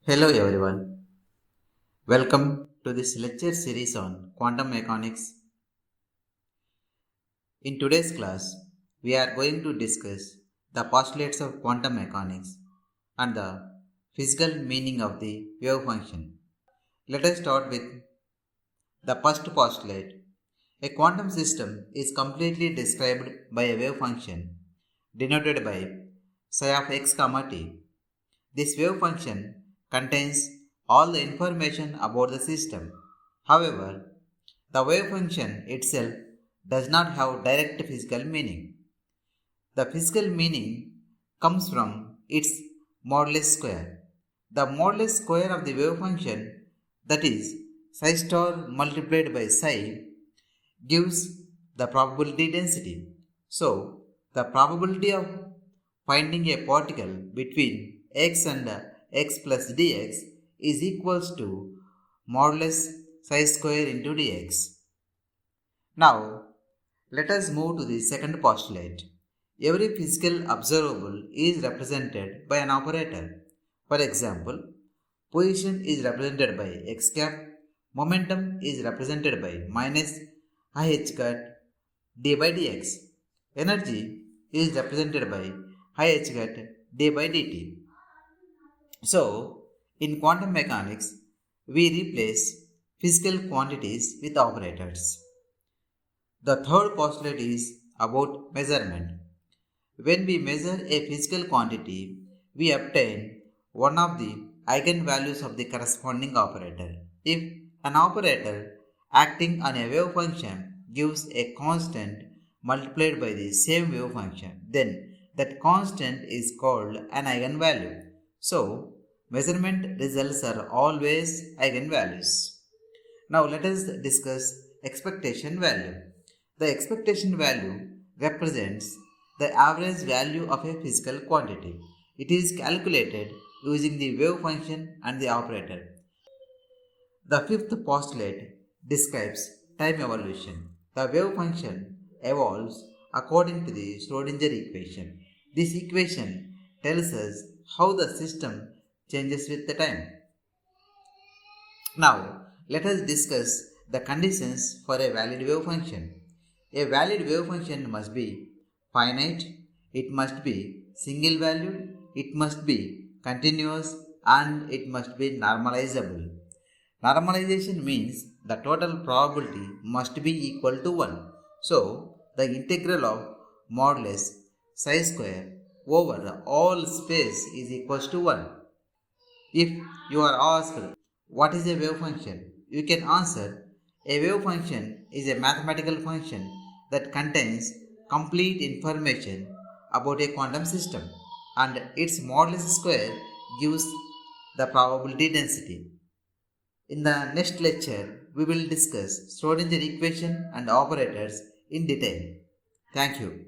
Hello everyone. Welcome to this lecture series on quantum mechanics. In today's class, we are going to discuss the postulates of quantum mechanics and the physical meaning of the wave function. Let us start with the first postulate. A quantum system is completely described by a wave function denoted by psi of x comma t. This wave function contains all the information about the system. However, the wave function itself does not have direct physical meaning. The physical meaning comes from its modulus square. The modulus square of the wave function, that is psi star multiplied by psi, gives the probability density. So, the probability of finding a particle between x and x plus dx is equals to modulus psi square into dx. Now, let us move to the second postulate. Every physical observable is represented by an operator. For example, position is represented by x cap, momentum is represented by minus I h hat d by dx. Energy is represented by I h hat d by dt. So, in quantum mechanics, we replace physical quantities with operators. The third postulate is about measurement. When we measure a physical quantity, we obtain one of the eigenvalues of the corresponding operator. If an operator acting on a wave function gives a constant multiplied by the same wave function, then that constant is called an eigenvalue. So, measurement results are always eigenvalues. Now let us discuss expectation value. The expectation value represents the average value of a physical quantity. It is calculated using the wave function and the operator. The fifth postulate describes time evolution. The wave function evolves according to the Schrödinger equation. This equation tells us how the system changes with the time. Now, let us discuss the conditions for a valid wave function. A valid wave function must be finite, it must be single valued, it must be continuous, and it must be normalizable. Normalization means the total probability must be equal to 1. So, the integral of modulus psi square over all space is equals to 1. If you are asked what is a wave function, you can answer a wave function is a mathematical function that contains complete information about a quantum system and its modulus square gives the probability density. In the next lecture, we will discuss Schrödinger equation and operators in detail. Thank you.